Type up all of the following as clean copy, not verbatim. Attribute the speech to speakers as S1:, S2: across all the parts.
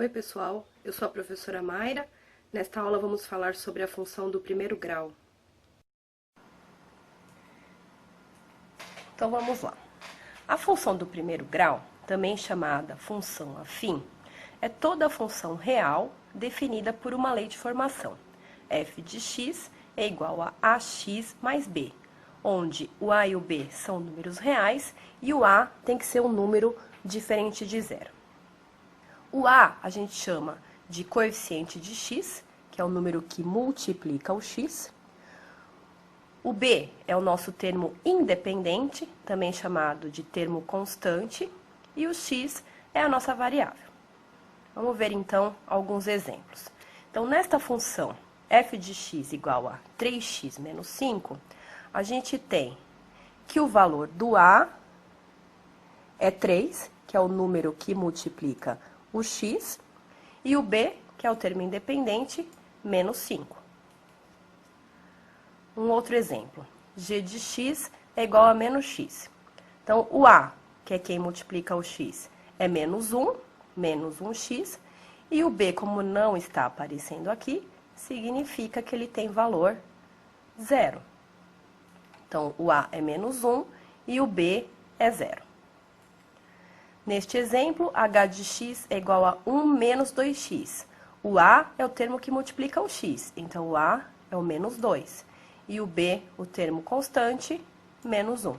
S1: Oi, pessoal, eu sou a professora Mayra. Nesta aula vamos falar sobre a função do primeiro grau. Então vamos lá. A função do primeiro grau, também chamada função afim, é toda função real definida por uma lei de formação. F de x é igual a ax mais b, onde o a e o b são números reais e o a tem que ser um número diferente de zero. O a gente chama de coeficiente de x, que é o número que multiplica o x. O b é o nosso termo independente, também chamado de termo constante, e o x é a nossa variável. Vamos ver, então, alguns exemplos. Então, nesta função f de x igual a 3x menos 5, a gente tem que o valor do a é 3, que é o número que multiplica o x, e o b, que é o termo independente, menos 5. Um outro exemplo, g de x é igual a menos x. Então, o a, que é quem multiplica o x, é menos 1x, e o b, como não está aparecendo aqui, significa que ele tem valor 0. Então, o a é menos 1 e o b é 0. Neste exemplo, h de x é igual a 1 menos 2x. O a é o termo que multiplica o x, então o a é o menos 2. E o b, o termo constante, menos 1.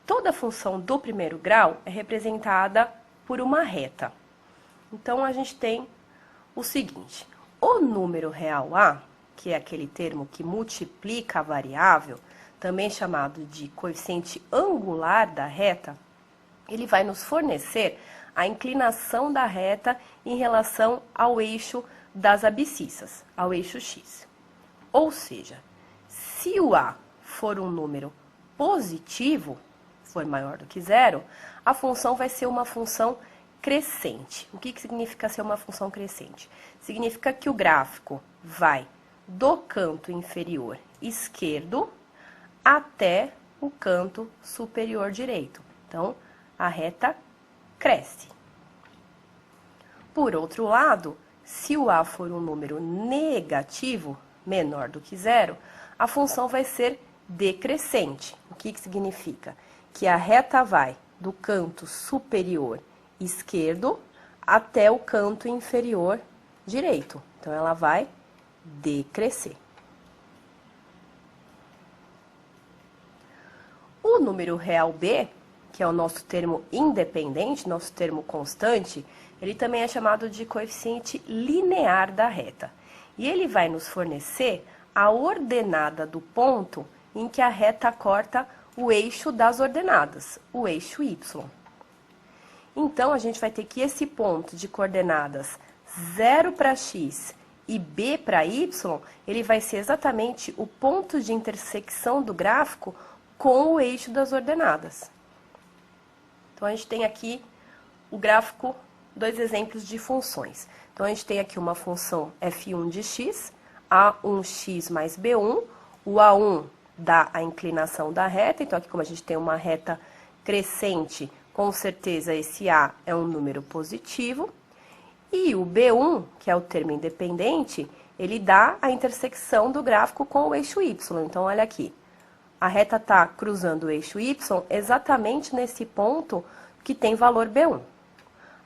S1: Toda função do primeiro grau é representada por uma reta. Então, a gente tem o seguinte: o número real a, que é aquele termo que multiplica a variável, também chamado de coeficiente angular da reta, ele vai nos fornecer a inclinação da reta em relação ao eixo das abscissas, ao eixo x. Ou seja, se o a for um número positivo, for maior do que zero, a função vai ser uma função crescente. O que significa ser uma função crescente? Significa que o gráfico vai do canto inferior esquerdo até o canto superior direito. Então, a reta cresce. Por outro lado, se o a for um número negativo, menor do que zero, a função vai ser decrescente. O que significa? Que a reta vai do canto superior esquerdo até o canto inferior direito. Então, ela vai decrescer. O número real b, que é o nosso termo independente, nosso termo constante, ele também é chamado de coeficiente linear da reta. E ele vai nos fornecer a ordenada do ponto em que a reta corta o eixo das ordenadas, o eixo y. Então, a gente vai ter que esse ponto de coordenadas 0 para x e b para y, ele vai ser exatamente o ponto de intersecção do gráfico com o eixo das ordenadas. Então, a gente tem aqui o gráfico, dois exemplos de funções. Então, a gente tem aqui uma função f1 de x, a1x mais b1, o a1 dá a inclinação da reta, então aqui como a gente tem uma reta crescente, com certeza esse a é um número positivo, e o b1, que é o termo independente, ele dá a intersecção do gráfico com o eixo y. Então, olha aqui. A reta está cruzando o eixo y exatamente nesse ponto que tem valor b1.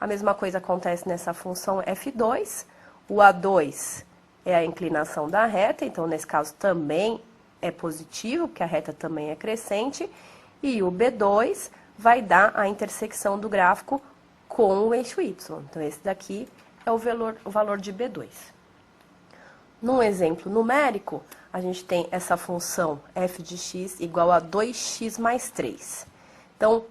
S1: A mesma coisa acontece nessa função f2. O a2 é a inclinação da reta, então, nesse caso, também é positivo, porque a reta também é crescente. E o b2 vai dar a intersecção do gráfico com o eixo y. Então, esse daqui é o valor de b2. Num exemplo numérico, a gente tem essa função f de x igual a 2x mais 3. Então,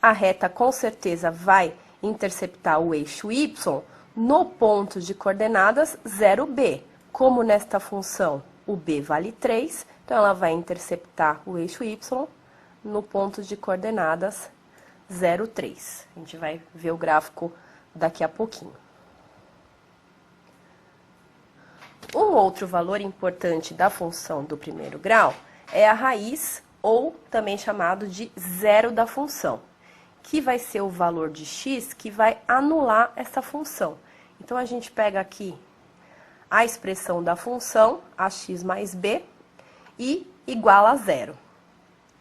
S1: a reta com certeza vai interceptar o eixo y no ponto de coordenadas 0b. Como nesta função o b vale 3, então ela vai interceptar o eixo y no ponto de coordenadas 0, 3. A gente vai ver o gráfico daqui a pouquinho. Um outro valor importante da função do primeiro grau é a raiz, ou também chamado de zero da função. que vai ser o valor de x que vai anular essa função. Então, a gente pega aqui a expressão da função, ax mais b, e igual a zero.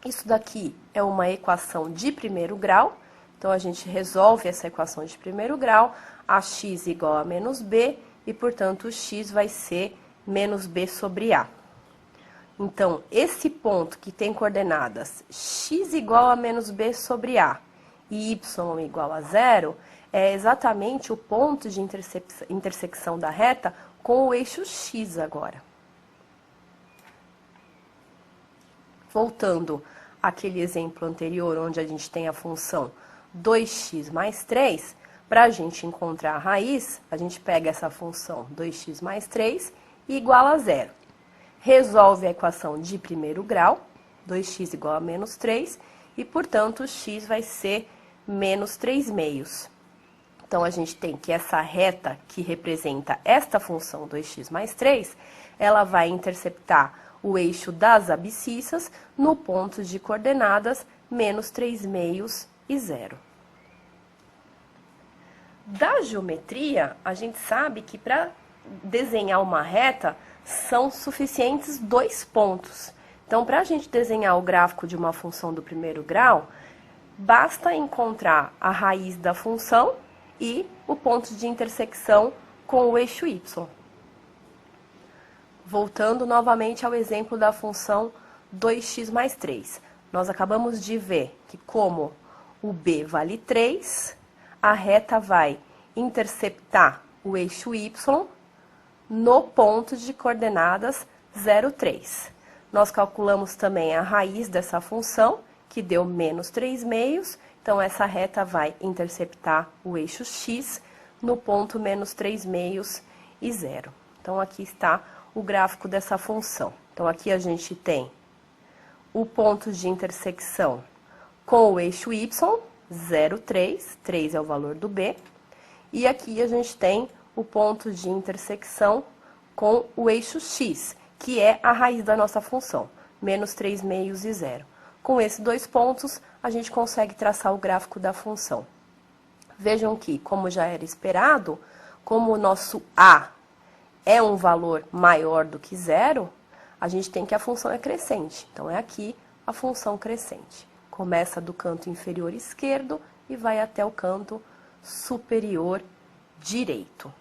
S1: Isso daqui é uma equação de primeiro grau, então a gente resolve essa equação de primeiro grau, ax igual a menos b, e, portanto, o x vai ser menos b sobre a. Então, esse ponto que tem coordenadas x igual a menos b sobre a e y igual a zero, é exatamente o ponto de intersecção da reta com o eixo x agora. Voltando àquele exemplo anterior, onde a gente tem a função 2x mais 3, para a gente encontrar a raiz, a gente pega essa função 2x mais 3 e igual a zero. Resolve a equação de primeiro grau, 2x igual a menos 3, e, portanto, o x vai ser menos 3 meios. Então, a gente tem que essa reta que representa esta função 2x mais 3, ela vai interceptar o eixo das abscissas no ponto de coordenadas menos 3 meios e 0. Da geometria, a gente sabe que para desenhar uma reta, são suficientes 2 pontos. Então, para a gente desenhar o gráfico de uma função do primeiro grau, basta encontrar a raiz da função e o ponto de intersecção com o eixo y. Voltando novamente ao exemplo da função 2x mais 3. Nós acabamos de ver que, como o b vale 3, a reta vai interceptar o eixo y no ponto de coordenadas 0, 3. Nós calculamos também a raiz dessa função, que deu menos 3 meios, então essa reta vai interceptar o eixo x no ponto menos 3 meios e 0. Então, aqui está o gráfico dessa função. Então, aqui a gente tem o ponto de intersecção com o eixo y, 0, 3, 3 é o valor do b, e aqui a gente tem o ponto de intersecção com o eixo x, que é a raiz da nossa função, menos 3 meios e 0. Com esses 2 pontos, a gente consegue traçar o gráfico da função. Vejam que, como já era esperado, como o nosso a é um valor maior do que 0, a gente tem que a função é crescente. Então, é aqui a função crescente. Começa do canto inferior esquerdo e vai até o canto superior direito.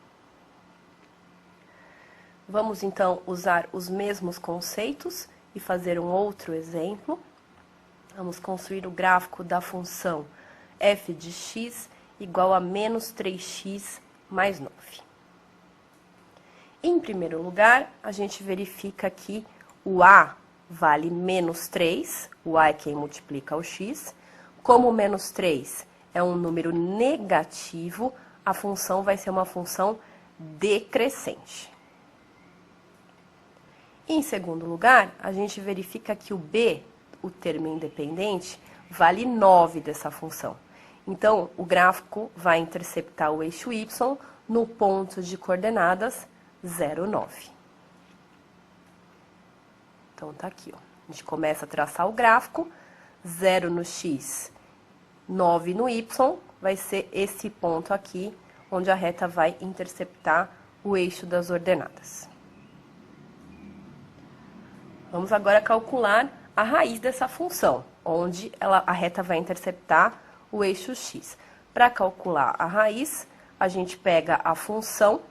S1: Vamos, então, usar os mesmos conceitos e fazer um outro exemplo. Vamos construir o gráfico da função f de x igual a menos 3x mais 9. Em primeiro lugar, a gente verifica que o a vale menos 3, o a é quem multiplica o x. Como o menos 3 é um número negativo, a função vai ser uma função decrescente. Em segundo lugar, a gente verifica que o b, o termo independente, vale 9 dessa função. Então, o gráfico vai interceptar o eixo y no ponto de coordenadas 0, 9. Então, tá aqui, ó. A gente começa a traçar o gráfico, 0 no x, 9 no y, vai ser esse ponto aqui, onde a reta vai interceptar o eixo das ordenadas. Vamos agora calcular a raiz dessa função, onde a reta vai interceptar o eixo x. Para calcular a raiz, a gente pega a função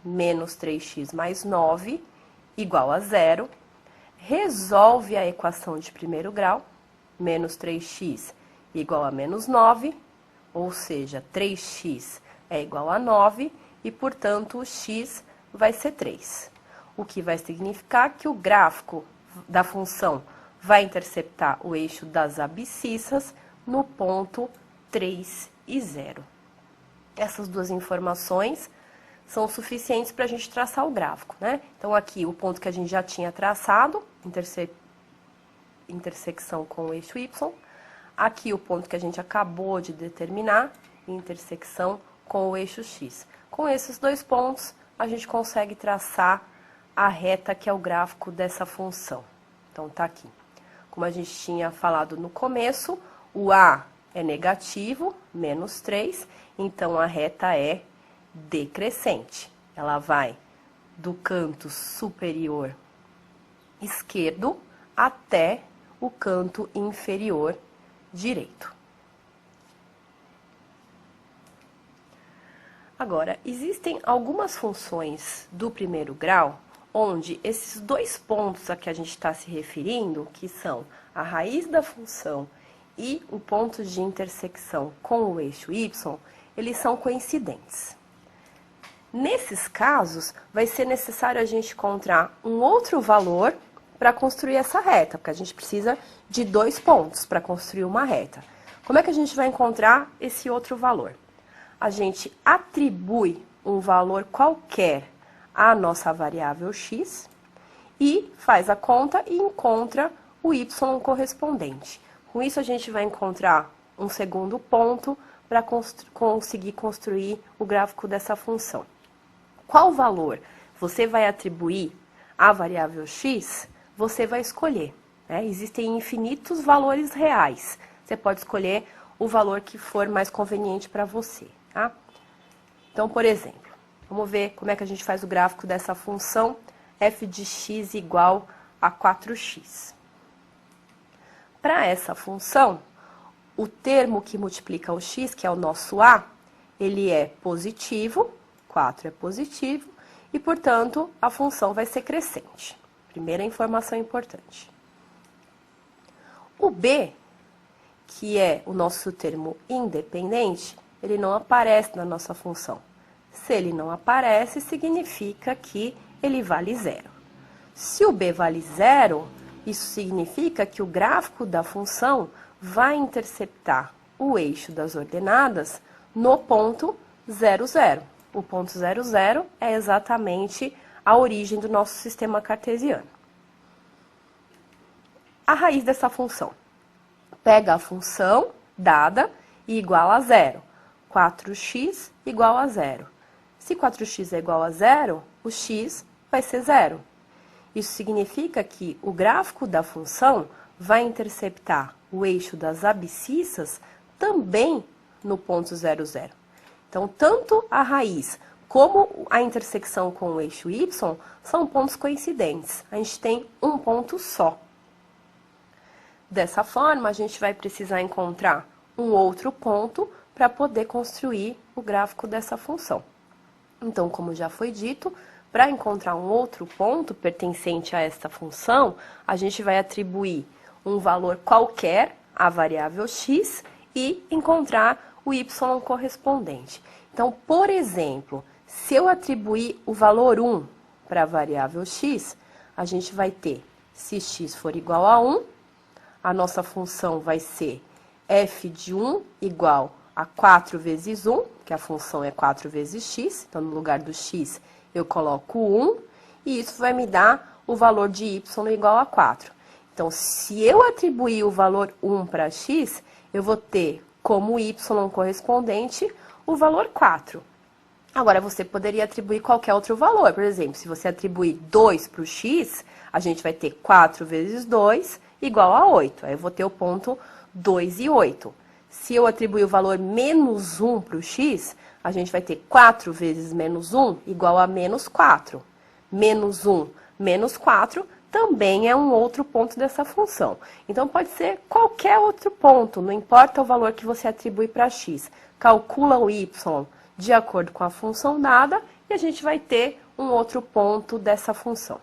S1: menos 3x mais 9 igual a 0, resolve a equação de primeiro grau, menos 3x igual a menos 9, ou seja, 3x é igual a 9, e, portanto, o x vai ser 3. O que vai significar que o gráfico da função vai interceptar o eixo das abscissas no ponto 3 e 0. Essas duas informações são suficientes para a gente traçar o gráfico, né? Então, aqui o ponto que a gente já tinha traçado, intersecção com o eixo y. Aqui o ponto que a gente acabou de determinar, intersecção com o eixo x. Com esses 2 pontos, a gente consegue traçar a reta que é o gráfico dessa função. Então, tá aqui. Como a gente tinha falado no começo, o a é negativo, menos 3, então a reta é decrescente. Ela vai do canto superior esquerdo até o canto inferior direito. Agora, existem algumas funções do primeiro grau onde esses dois pontos a que a gente está se referindo, que são a raiz da função e o ponto de intersecção com o eixo y, eles são coincidentes. Nesses casos, vai ser necessário a gente encontrar um outro valor para construir essa reta, porque a gente precisa de dois pontos para construir uma reta. Como é que a gente vai encontrar esse outro valor? A gente atribui um valor qualquer à nossa variável x e faz a conta e encontra o y correspondente. Com isso, a gente vai encontrar um segundo ponto para conseguir construir o gráfico dessa função. Qual valor você vai atribuir à variável x, você vai escolher. Né? Existem infinitos valores reais. Você pode escolher o valor que for mais conveniente para você. Tá? Então, por exemplo, vamos ver como é que a gente faz o gráfico dessa função f de x igual a 4x. Para essa função, o termo que multiplica o x, que é o nosso a, ele é positivo, 4 é positivo, e, portanto, a função vai ser crescente. Primeira informação importante. O b, que é o nosso termo independente, ele não aparece na nossa função. Se ele não aparece, significa que ele vale zero. Se o b vale zero, isso significa que o gráfico da função vai interceptar o eixo das ordenadas no ponto 0, 0. O ponto 0, 0 é exatamente a origem do nosso sistema cartesiano. A raiz dessa função. Pega a função dada e igual a zero. 4x igual a zero. Se 4x é igual a zero, o x vai ser zero. Isso significa que o gráfico da função vai interceptar o eixo das abscissas também no ponto 0, 0. Então, tanto a raiz como a intersecção com o eixo y são pontos coincidentes. A gente tem um ponto só. Dessa forma, a gente vai precisar encontrar um outro ponto para poder construir o gráfico dessa função. Então, como já foi dito, para encontrar um outro ponto pertencente a esta função, a gente vai atribuir um valor qualquer à variável x e encontrar o y correspondente. Então, por exemplo, se eu atribuir o valor 1 para a variável x, a gente vai ter, se x for igual a 1, a nossa função vai ser f de 1 igual a 4 vezes 1, que a função é 4 vezes x, então no lugar do x eu coloco 1, e isso vai me dar o valor de y igual a 4. Então, se eu atribuir o valor 1 para x, eu vou ter como y correspondente o valor 4. Agora, você poderia atribuir qualquer outro valor. Por exemplo, se você atribuir 2 para o x, a gente vai ter 4 vezes 2 igual a 8. Aí eu vou ter o ponto 2 e 8. Se eu atribuir o valor menos 1 para o x, a gente vai ter 4 vezes menos 1 igual a menos 4. Menos 1 menos 4 também é um outro ponto dessa função. Então, pode ser qualquer outro ponto, não importa o valor que você atribui para x. Calcula o y de acordo com a função dada e a gente vai ter um outro ponto dessa função.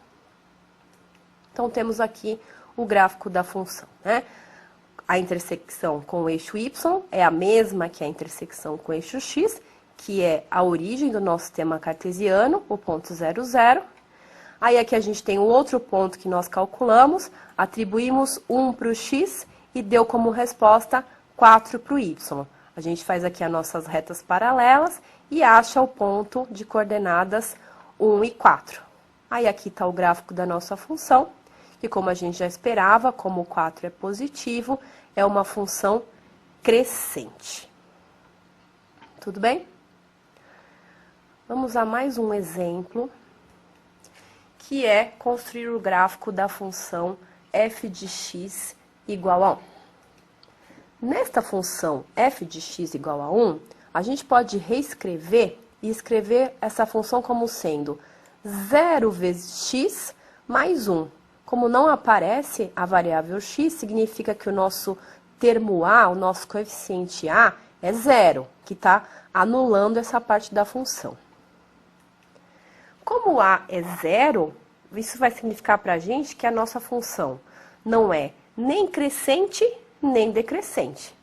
S1: Então, temos aqui o gráfico da função, né? A intersecção com o eixo y é a mesma que a intersecção com o eixo x, que é a origem do nosso sistema cartesiano, o ponto 0, 0. Aí aqui a gente tem o outro ponto que nós calculamos, atribuímos 1 para o x e deu como resposta 4 para o y. A gente faz aqui as nossas retas paralelas e acha o ponto de coordenadas 1 e 4. Aí aqui está o gráfico da nossa função, que como a gente já esperava, como o 4 é positivo, é uma função crescente. Tudo bem? Vamos a mais um exemplo, que é construir o gráfico da função f de x igual a 1. Nesta função f de x igual a 1, a gente pode reescrever e escrever essa função como sendo 0 vezes x mais 1. Como não aparece a variável x, significa que o nosso termo a, o nosso coeficiente a, é 0, que está anulando essa parte da função. Como a é 0, isso vai significar para a gente que a nossa função não é nem crescente nem decrescente.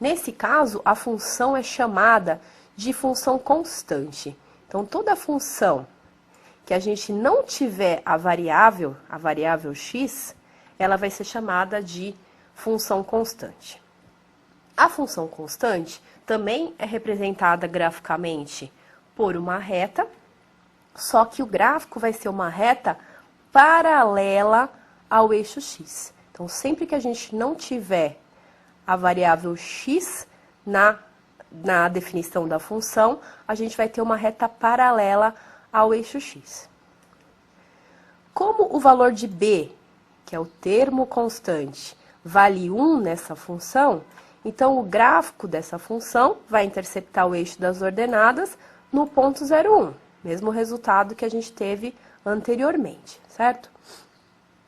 S1: Nesse caso, a função é chamada de função constante. Então, toda função que a gente não tiver a variável x, ela vai ser chamada de função constante. A função constante também é representada graficamente por uma reta, só que o gráfico vai ser uma reta paralela ao eixo x. Então, sempre que a gente não tiver a variável x na definição da função, a gente vai ter uma reta paralela ao eixo x. Como o valor de b, que é o termo constante, vale 1 nessa função, então o gráfico dessa função vai interceptar o eixo das ordenadas no ponto 0,1, mesmo resultado que a gente teve anteriormente, certo?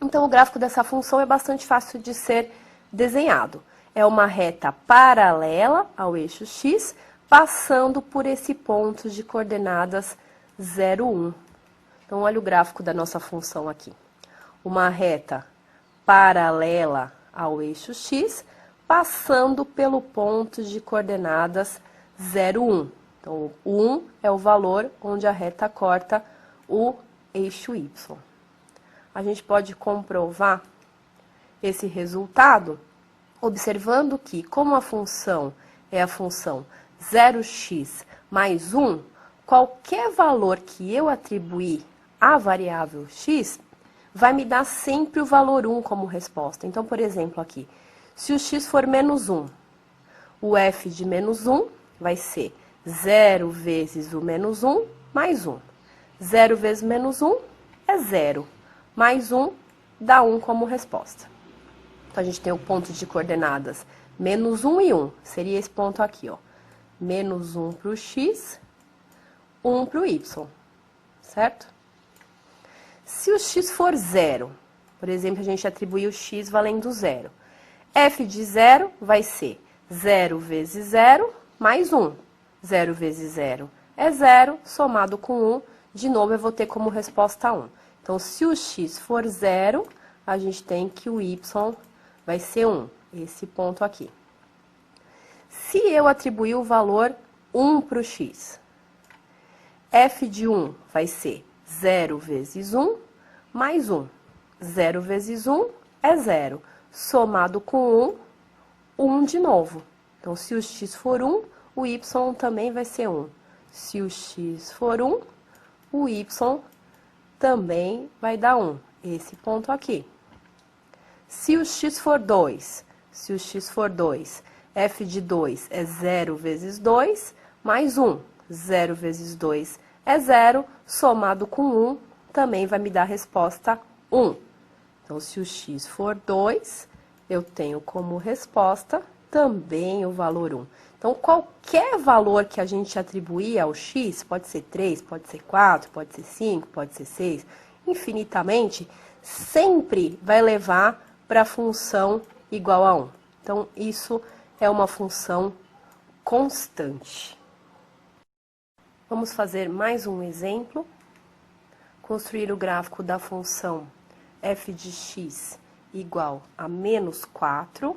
S1: Então o gráfico dessa função é bastante fácil de ser desenhado. É uma reta paralela ao eixo x, passando por esse ponto de coordenadas 0, 1. Então, olha o gráfico da nossa função aqui. Uma reta paralela ao eixo x, passando pelo ponto de coordenadas 0, 1. Então, o 1 é o valor onde a reta corta o eixo y. A gente pode comprovar esse resultado observando que, como a função é a função 0x mais 1, qualquer valor que eu atribuir à variável x vai me dar sempre o valor 1 como resposta. Então, por exemplo, aqui, se o x for menos 1, o f de menos 1 vai ser 0 vezes o menos 1 mais 1. 0 vezes menos 1 é 0, mais 1 dá 1 como resposta. Então, a gente tem o ponto de coordenadas menos 1 e 1. Seria esse ponto aqui, ó. Menos 1 para o x, 1 para o y. Certo? Se o x for 0, por exemplo, a gente atribuiu o x valendo 0. F de 0 vai ser 0 vezes 0 mais 1. 0 vezes 0 é 0, somado com 1. De novo, eu vou ter como resposta 1. Então, se o x for 0, a gente tem que o y vai ser 1, esse ponto aqui. Se eu atribuir o valor 1 para o x, f de 1 vai ser 0 vezes 1 mais 1. 0 vezes 1 é 0. Somado com 1, 1 de novo. Então, se o x for 1, o y também vai ser 1. Se o x for 1, o y também vai dar 1. Esse ponto aqui. Se o x for 2, f de 2 é 0 vezes 2, mais 1. 0 vezes 2 é 0, somado com 1, também vai me dar a resposta 1. Então, se o x for 2, eu tenho como resposta também o valor 1. Então, qualquer valor que a gente atribuir ao x, pode ser 3, pode ser 4, pode ser 5, pode ser 6, infinitamente, sempre vai levar para a função igual a 1. Então, isso é uma função constante. Vamos fazer mais um exemplo. Construir o gráfico da função f de x igual a menos 4.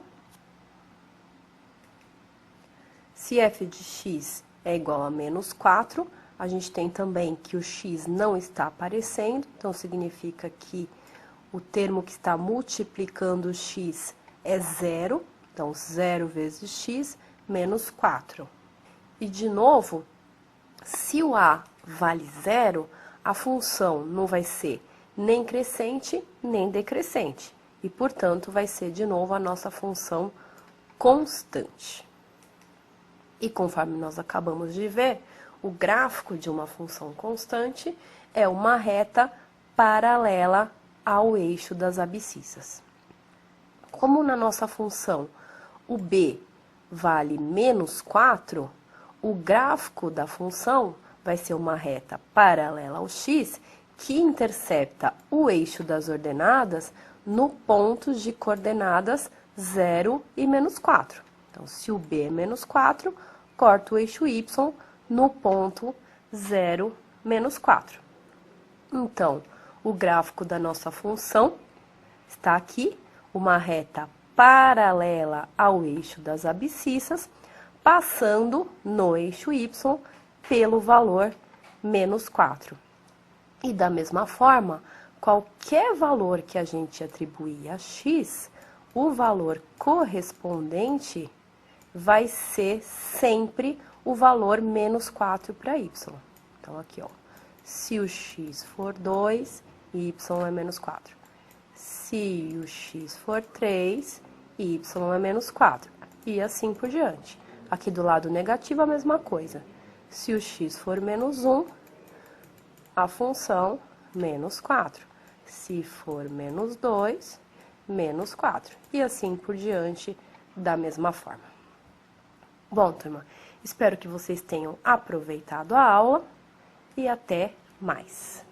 S1: Se f de x é igual a menos 4, a gente tem também que o x não está aparecendo, então significa que o termo que está multiplicando o x é 0, então 0 vezes x menos 4. E, de novo, se o a vale 0, a função não vai ser nem crescente, nem decrescente. E, portanto, vai ser, de novo, a nossa função constante. E, conforme nós acabamos de ver, o gráfico de uma função constante é uma reta paralela ao eixo das abscissas. Como na nossa função o b vale menos 4, o gráfico da função vai ser uma reta paralela ao x que intercepta o eixo das ordenadas no ponto de coordenadas 0 e menos 4. Então, se o b é menos 4, corta o eixo y no ponto 0, menos 4. Então, o gráfico da nossa função está aqui, uma reta paralela ao eixo das abscissas, passando no eixo y pelo valor menos 4. E da mesma forma, qualquer valor que a gente atribuir a x, o valor correspondente vai ser sempre o valor menos 4 para y. Então, aqui, ó, se o x for 2, y é menos 4. Se o x for 3, y é menos 4. E assim por diante. Aqui do lado negativo, a mesma coisa. Se o x for menos 1, a função menos 4. Se for menos 2, menos 4. E assim por diante, da mesma forma. Bom, turma, espero que vocês tenham aproveitado a aula e até mais.